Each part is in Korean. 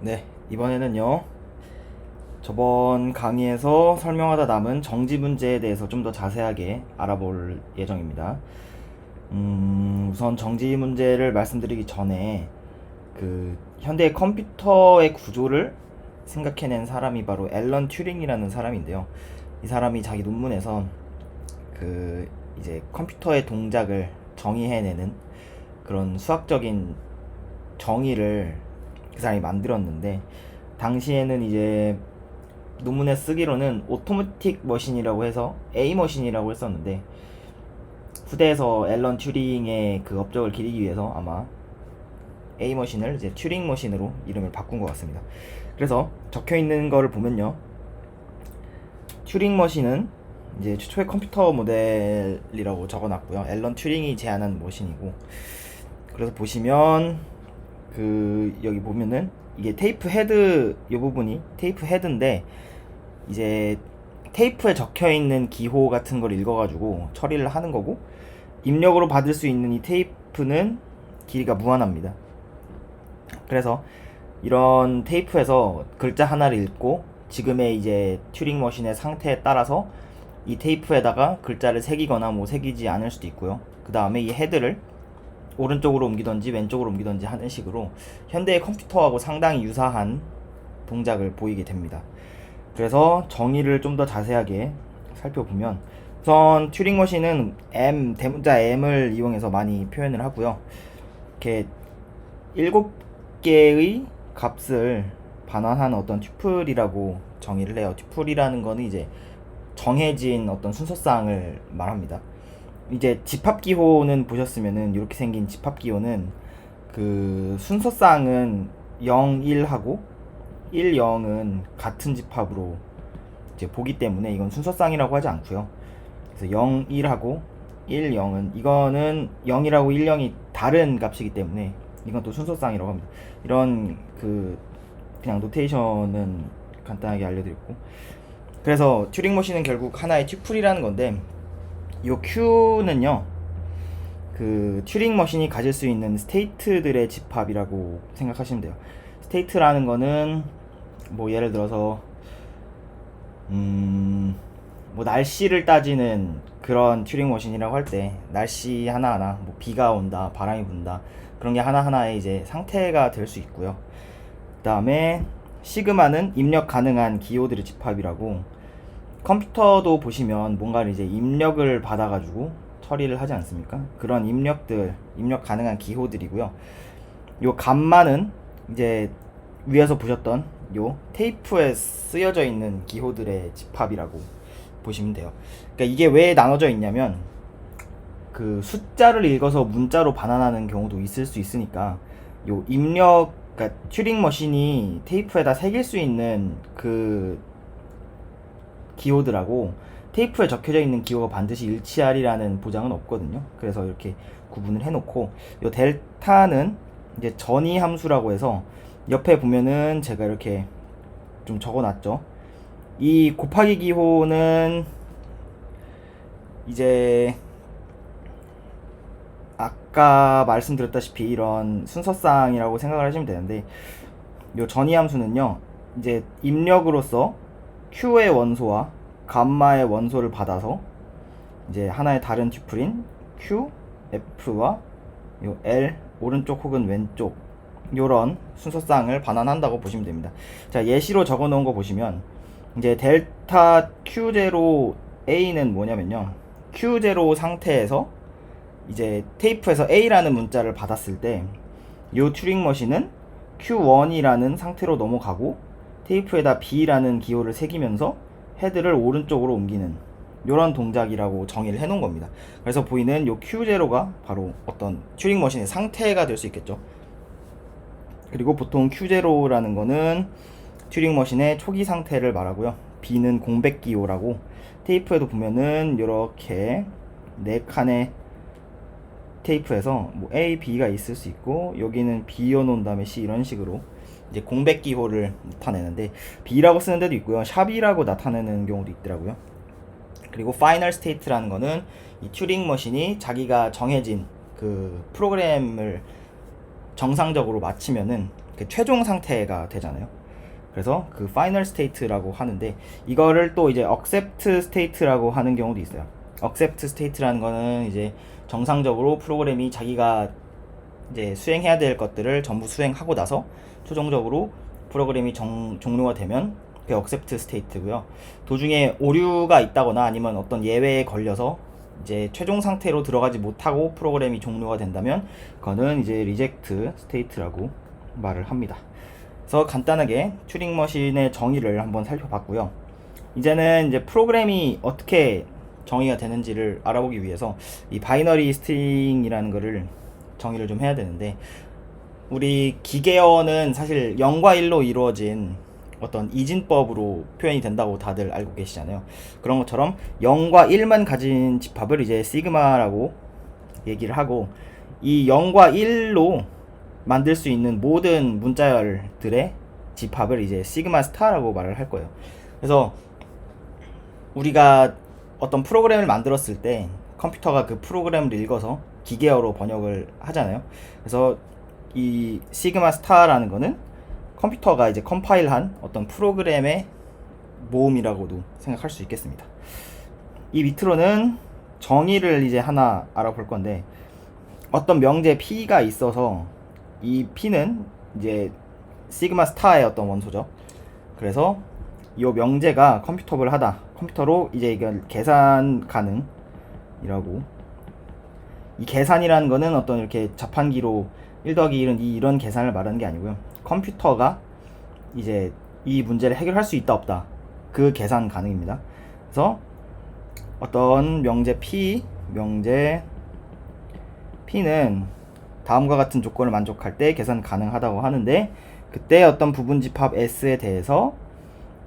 네, 이번에는요. 저번 강의에서 설명하다 남은 정지 문제에 대해서 좀 더 자세하게 알아볼 예정입니다. 우선 정지 문제를 말씀드리기 전에 현대 컴퓨터의 구조를 생각해낸 사람이 바로 앨런 튜링이라는 사람인데요. 이 사람이 자기 논문에서 이제 컴퓨터의 동작을 정의해내는 그런 수학적인 정의를 그 사람이 만들었는데, 당시에는 이제 논문에 쓰기로는 오토매틱 머신이라고 해서 A 머신이라고 했었는데, 후대에서 앨런 튜링의 그 업적을 기리기 위해서 아마 A 머신을 이제 튜링 머신으로 이름을 바꾼 것 같습니다. 그래서 적혀 있는 거를 보면요, 튜링 머신은 이제 최초의 컴퓨터 모델이라고 적어놨고요. 앨런 튜링이 제안한 머신이고, 그래서 보시면 여기 보면은 이게 테이프 헤드, 이 부분이 테이프 헤드인데, 이제 테이프에 적혀 있는 기호 같은 걸 읽어가지고 처리를 하는 거고, 입력으로 받을 수 있는 이 테이프는 길이가 무한합니다. 그래서 이런 테이프에서 글자 하나를 읽고 지금의 이제 튜링 머신의 상태에 따라서 이 테이프에다가 글자를 새기거나 뭐 새기지 않을 수도 있고요. 그 다음에 이 헤드를 오른쪽으로 옮기던지 왼쪽으로 옮기던지 하는 식으로 현대의 컴퓨터하고 상당히 유사한 동작을 보이게 됩니다. 그래서 정의를 좀 더 자세하게 살펴보면, 우선 튜링 머신은 대문자 M을 이용해서 많이 표현을 하고요. 이렇게 7개의 값을 반환한 어떤 튜플이라고 정의를 해요. 튜플이라는 거는 이제 정해진 어떤 순서쌍을 말합니다. 이제 집합기호는 보셨으면은, 이렇게 생긴 집합기호는 순서쌍은 0, 1하고 1, 0은 같은 집합으로 이제 보기 때문에 이건 순서쌍이라고 하지 않고요. 그래서 0, 1하고 1, 0은, 이거는 0이라고 1, 0이 다른 값이기 때문에 이건 또 순서쌍이라고 합니다. 이런 그냥 노테이션은 간단하게 알려드렸고, 그래서 튜링 머신은 결국 하나의 튜플이라는 건데, 이 Q는요, 튜링 머신이 가질 수 있는 스테이트들의 집합이라고 생각하시면 돼요. 스테이트라는 거는 뭐 예를 들어서 뭐 날씨를 따지는 그런 튜링 머신이라고 할 때, 날씨 하나하나, 뭐 비가 온다, 바람이 분다, 그런 게 하나하나의 이제 상태가 될 수 있고요. 그 다음에 시그마는 입력 가능한 기호들의 집합이라고, 컴퓨터도 보시면 뭔가를 이제 입력을 받아가지고 처리를 하지 않습니까? 그런 입력 가능한 기호들이고요. 요 감마는 이제 위에서 보셨던 요 테이프에 쓰여져 있는 기호들의 집합이라고 보시면 돼요. 그러니까 이게 왜 나눠져 있냐면, 숫자를 읽어서 문자로 반환하는 경우도 있을 수 있으니까, 요 그러니까 튜링 머신이 테이프에다 새길 수 있는 기호들하고 테이프에 적혀져 있는 기호가 반드시 일치하리라는 보장은 없거든요. 그래서 이렇게 구분을 해놓고, 요 델타는 이제 전이 함수라고 해서, 옆에 보면은 제가 이렇게 좀 적어놨죠. 이 곱하기 기호는 이제 아까 말씀드렸다시피 이런 순서쌍이라고 생각을 하시면 되는데, 요 전이 함수는요, 이제 입력으로서 Q의 원소와 감마의 원소를 받아서 이제 하나의 다른 튜플인 Q, F와 요 L, 오른쪽 혹은 왼쪽, 요런 순서쌍을 반환한다고 보시면 됩니다. 자, 예시로 적어 놓은 거 보시면, 이제 델타 Q0 A는 뭐냐면요, Q0 상태에서 이제 테이프에서 A라는 문자를 받았을 때, 요 튜링 머신은 Q1이라는 상태로 넘어가고 테이프에다 B라는 기호를 새기면서 헤드를 오른쪽으로 옮기는 요런 동작이라고 정의를 해놓은 겁니다. 그래서 보이는 요 Q0가 바로 어떤 튜링 머신의 상태가 될 수 있겠죠. 그리고 보통 Q0라는 거는 튜링 머신의 초기 상태를 말하고요. B는 공백 기호라고, 테이프에도 보면은 이렇게 네 칸의 테이프에서 뭐 A, B가 있을 수 있고, 여기는 B 이어놓은 다음에 C, 이런 식으로 이제 공백 기호를 나타내는데, B라고 쓰는 데도 있고요, 샵이라고 나타내는 경우도 있더라고요. 그리고 파이널 스테이트라는 거는 이 튜링 머신이 자기가 정해진 프로그램을 정상적으로 마치면은 그 최종 상태가 되잖아요. 그래서 그 final state라고 하는데, 이거를 또 이제 accept state라고 하는 경우도 있어요. accept state라는 거는 이제 정상적으로 프로그램이 자기가 이제 수행해야 될 것들을 전부 수행하고 나서 최종적으로 프로그램이 종료가 되면 그게 accept state고요. 도중에 오류가 있다거나 아니면 어떤 예외에 걸려서 이제 최종 상태로 들어가지 못하고 프로그램이 종료가 된다면 그거는 이제 reject state라고 말을 합니다. 그래서 간단하게 튜링 머신의 정의를 한번 살펴봤고요. 이제는 이제 프로그램이 어떻게 정의가 되는지를 알아보기 위해서 이 바이너리 스트링이라는 거를 정의를 좀 해야 되는데, 우리 기계어는 사실 0과 1로 이루어진 어떤 이진법으로 표현이 된다고 다들 알고 계시잖아요. 그런 것처럼 0과 1만 가진 집합을 이제 시그마라고 얘기를 하고, 이 0과 1로 만들 수 있는 모든 문자열들의 집합을 이제 시그마 스타라고 말을 할 거예요. 그래서 우리가 어떤 프로그램을 만들었을 때 컴퓨터가 그 프로그램을 읽어서 기계어로 번역을 하잖아요. 그래서 이 시그마 스타라는 거는 컴퓨터가 이제 컴파일한 어떤 프로그램의 모음이라고도 생각할 수 있겠습니다. 이 밑으로는 정의를 이제 하나 알아볼 건데, 어떤 명제 P가 있어서 이 P는 이제 시그마 스타의 어떤 원소죠. 그래서 이 명제가 컴퓨터블 하다, 컴퓨터로 이제 이건 계산 가능이라고. 이 계산이라는 거는 어떤 이렇게 자판기로 1 더하기 1은 2 이런 계산을 말하는 게 아니고요. 컴퓨터가 이제 이 문제를 해결할 수 있다 없다, 그 계산 가능입니다. 그래서 어떤 명제 P는 다음과 같은 조건을 만족할 때 계산 가능하다고 하는데, 그때 어떤 부분집합 S에 대해서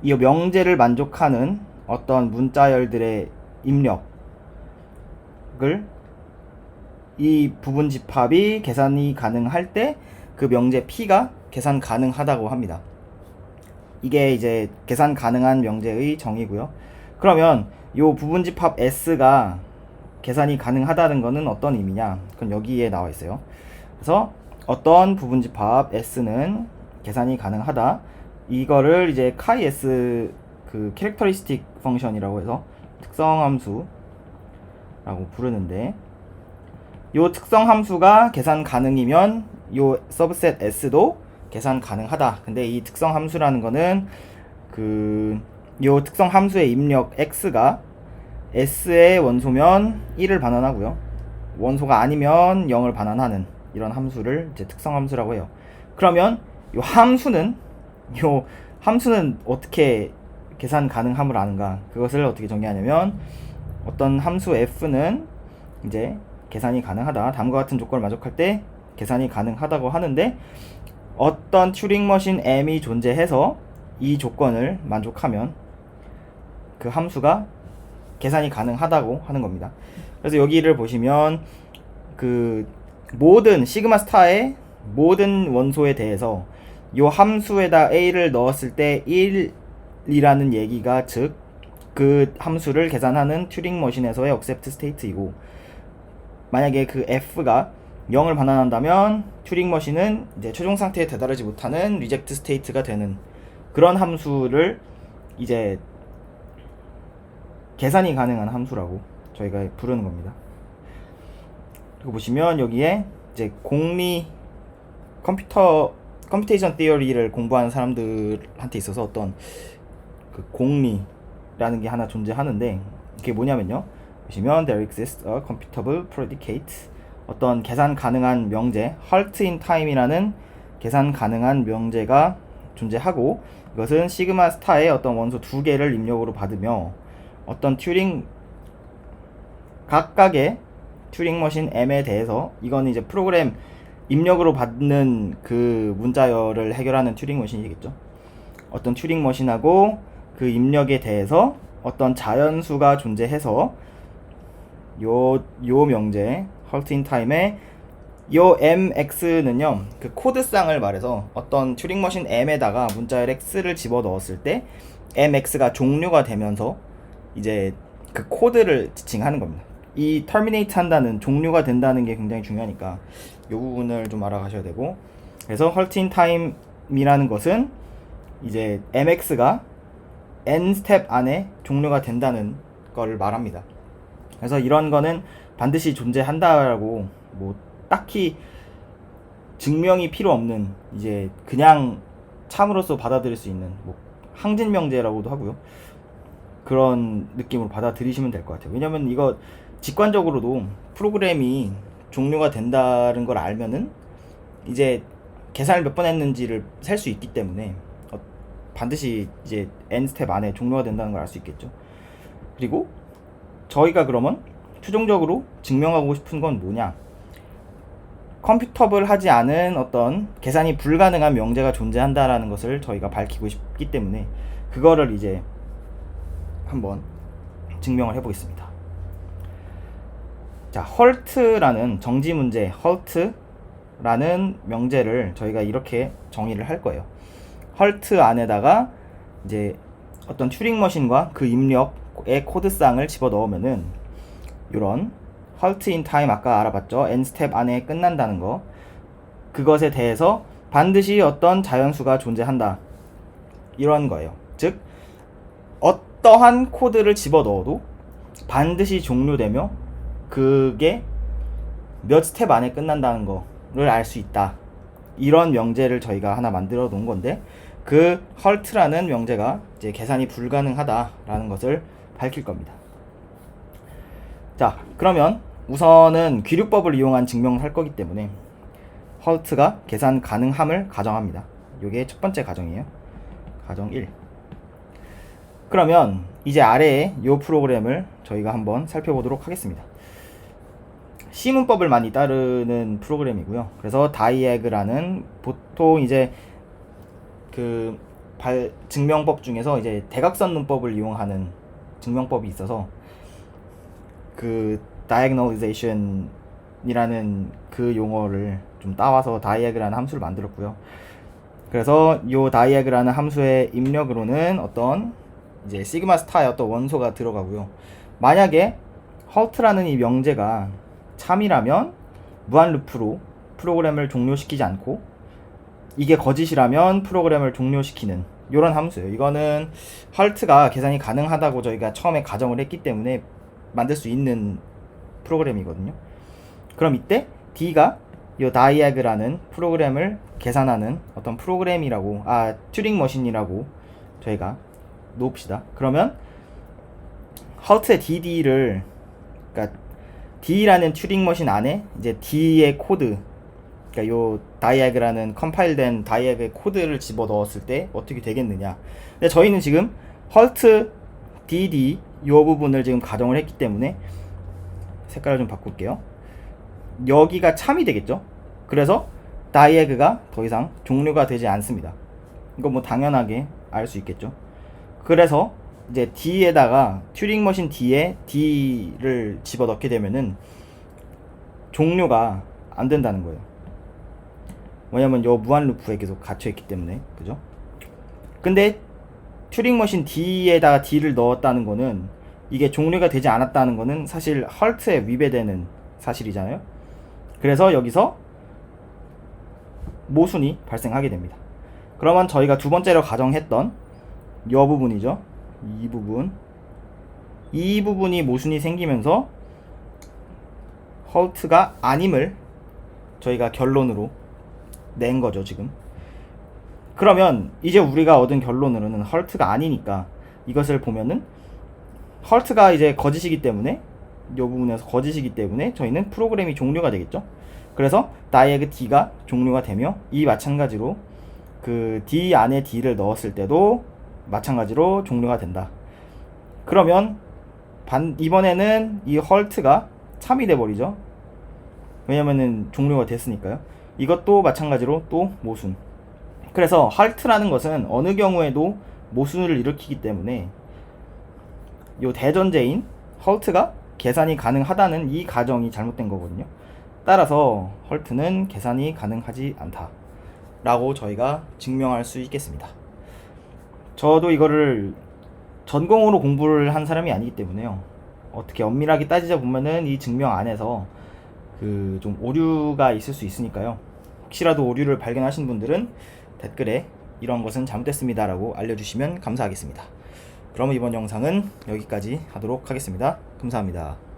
이 명제를 만족하는 어떤 문자열들의 입력을 이 부분집합이 계산이 가능할 때 그 명제 P가 계산 가능하다고 합니다. 이게 이제 계산 가능한 명제의 정의고요. 그러면 이 부분집합 S가 계산이 가능하다는 것은 어떤 의미냐? 그건 여기에 나와 있어요. 그래서 어떤 부분집합 S는 계산이 가능하다, 이거를 이제 카이-S 그 캐릭터리스틱 펑션이라고 해서 특성함수라고 부르는데, 요 특성함수가 계산 가능이면 요 서브셋 S도 계산 가능하다. 근데 이 특성함수라는 거는 요 특성함수의 입력 X가 S의 원소면 1을 반환하고요, 원소가 아니면 0을 반환하는 이런 함수를 이제 특성함수라고 해요. 그러면 요 함수는 어떻게 계산 가능함을 아는가? 그것을 어떻게 정의하냐면, 어떤 함수 F는 이제 계산이 가능하다, 다음과 같은 조건을 만족할 때 계산이 가능하다고 하는데, 어떤 튜링 머신 M이 존재해서 이 조건을 만족하면 그 함수가 계산이 가능하다고 하는 겁니다. 그래서 여기를 보시면 그 모든 시그마 스타의 모든 원소에 대해서 이 함수에다 A를 넣었을 때 1이라는 얘기가, 즉 그 함수를 계산하는 튜링 머신에서의 accept state이고, 만약에 그 F가 0을 반환한다면 튜링 머신은 이제 최종 상태에 다다르지 못하는 reject state가 되는 그런 함수를 이제 계산이 가능한 함수라고 저희가 부르는 겁니다. 그리고 보시면 여기에 이제 컴퓨테이션 티어리를 공부하는 사람들한테 있어서 어떤 그 공리라는 게 하나 존재하는데, 이게 뭐냐면요, 보시면 there exists a computable predicate, 어떤 계산 가능한 명제 halt in time이라는 계산 가능한 명제가 존재하고, 이것은 시그마 스타의 어떤 원소 2개를 입력으로 받으며 어떤 각각의 튜링 머신 M에 대해서, 이건 이제 프로그램 입력으로 받는 그 문자열을 해결하는 튜링 머신이겠죠. 어떤 튜링 머신하고 그 입력에 대해서 어떤 자연수가 존재해서 요 명제 halt in time에 요 mx는요, 그 코드상을 말해서 어떤 튜링 머신 m에다가 문자열 x를 집어 넣었을 때 mx가 종료가 되면서 이제 그 코드를 지칭하는 겁니다. 이 terminate 한다는, 종료가 된다는 게 굉장히 중요하니까 이 부분을 좀 알아가셔야 되고, 그래서 헐트 인 타임이라는 것은 이제 mx가 n 스텝 안에 종료가 된다는 걸 말합니다. 그래서 이런 거는 반드시 존재한다라고 뭐 딱히 증명이 필요 없는, 이제 그냥 참으로써 받아들일 수 있는 뭐 항진 명제라고도 하고요. 그런 느낌으로 받아들이시면 될 것 같아요. 왜냐면 이거 직관적으로도 프로그램이 종료가 된다는 걸 알면은 이제 계산을 몇 번 했는지를 셀 수 있기 때문에 반드시 이제 n 스텝 안에 종료가 된다는 걸 알 수 있겠죠. 그리고 저희가 그러면 최종적으로 증명하고 싶은 건 뭐냐? 컴퓨터블 하지 않은 어떤 계산이 불가능한 명제가 존재한다라는 것을 저희가 밝히고 싶기 때문에 그거를 이제 한번 증명을 해보겠습니다. 자, 헐트라는 정지 문제, 헐트라는 명제를 저희가 이렇게 정의를 할 거예요. 헐트 안에다가 이제 어떤 튜링 머신과 그 입력의 코드쌍을 집어 넣으면은 이런 헐트 인 타임, 아까 알아봤죠? n 스텝 안에 끝난다는 거, 그것에 대해서 반드시 어떤 자연수가 존재한다, 이런 거예요. 즉 어떠한 코드를 집어 넣어도 반드시 종료되며 그게 몇 스텝 안에 끝난다는 거를 알 수 있다, 이런 명제를 저희가 하나 만들어 놓은 건데, 그 헐트라는 명제가 이제 계산이 불가능하다라는 것을 밝힐 겁니다. 자, 그러면 우선은 귀류법을 이용한 증명을 할 거기 때문에 헐트가 계산 가능함을 가정합니다. 이게 첫 번째 가정이에요. 가정 1. 그러면 이제 아래에 이 프로그램을 저희가 한번 살펴보도록 하겠습니다. C 문법을 많이 따르는 프로그램이고요. 그래서 다이애그라는, 보통 이제 그 증명법 중에서 이제 대각선 문법을 이용하는 증명법이 있어서 그 diagonalization 이라는 그 용어를 좀 따와서 다이애그라는 함수를 만들었고요. 그래서 이 다이애그라는 함수의 입력으로는 어떤 이제 시그마 스타의 어떤 원소가 들어가고요. 만약에 헐트라는 이 명제가 참이라면 무한 루프로 프로그램을 종료시키지 않고, 이게 거짓이라면 프로그램을 종료시키는 이런 함수예요. 이거는 헐트가 계산이 가능하다고 저희가 처음에 가정을 했기 때문에 만들 수 있는 프로그램이거든요. 그럼 이때 D가 이 다이애그라는 프로그램을 계산하는 어떤 프로그램이라고, 튜링 머신이라고 저희가 놓읍시다. 그러면 헐트의 DD를, 그러니까 D라는 튜링 머신 안에 이제 D의 코드, 그러니까 요 다이애그라는 컴파일된 다이애그의 코드를 집어 넣었을 때 어떻게 되겠느냐. 근데 저희는 지금 헐트 DD 요 부분을 지금 가정을 했기 때문에 색깔을 좀 바꿀게요. 여기가 참이 되겠죠. 그래서 다이애그가 더 이상 종료가 되지 않습니다. 이거 뭐 당연하게 알 수 있겠죠. 그래서 이제 D에다가 튜링 머신 D에 D를 집어넣게 되면은 종료가 안 된다는 거예요. 왜냐면 요 무한 루프에 계속 갇혀 있기 때문에, 그죠? 근데 튜링 머신 D에다가 D를 넣었다는 거는, 이게 종료가 되지 않았다는 거는 사실 헐트에 위배되는 사실이잖아요. 그래서 여기서 모순이 발생하게 됩니다. 그러면 저희가 두 번째로 가정했던 이 부분이죠. 이 부분이 모순이 생기면서 헐트가 아님을 저희가 결론으로 낸 거죠, 지금. 그러면 이제 우리가 얻은 결론으로는 헐트가 아니니까, 이것을 보면은 헐트가 이제 거짓이기 때문에, 이 부분에서 거짓이기 때문에 저희는 프로그램이 종료가 되겠죠. 그래서 다이애그 D가 종료가 되며, 이 마찬가지로 그 D 안에 D를 넣었을 때도 마찬가지로 종료가 된다. 그러면 이번에는 이 헐트가 참이 돼버리죠. 왜냐면은 종료가 됐으니까요. 이것도 마찬가지로 또 모순. 그래서 헐트라는 것은 어느 경우에도 모순을 일으키기 때문에 요 대전제인 헐트가 계산이 가능하다는 이 가정이 잘못된 거거든요. 따라서 헐트는 계산이 가능하지 않다 라고 저희가 증명할 수 있겠습니다. 저도 이거를 전공으로 공부를 한 사람이 아니기 때문에요, 어떻게 엄밀하게 따지자 보면은 이 증명 안에서 그 좀 오류가 있을 수 있으니까요, 혹시라도 오류를 발견하신 분들은 댓글에 이런 것은 잘못됐습니다 라고 알려주시면 감사하겠습니다. 그럼 이번 영상은 여기까지 하도록 하겠습니다. 감사합니다.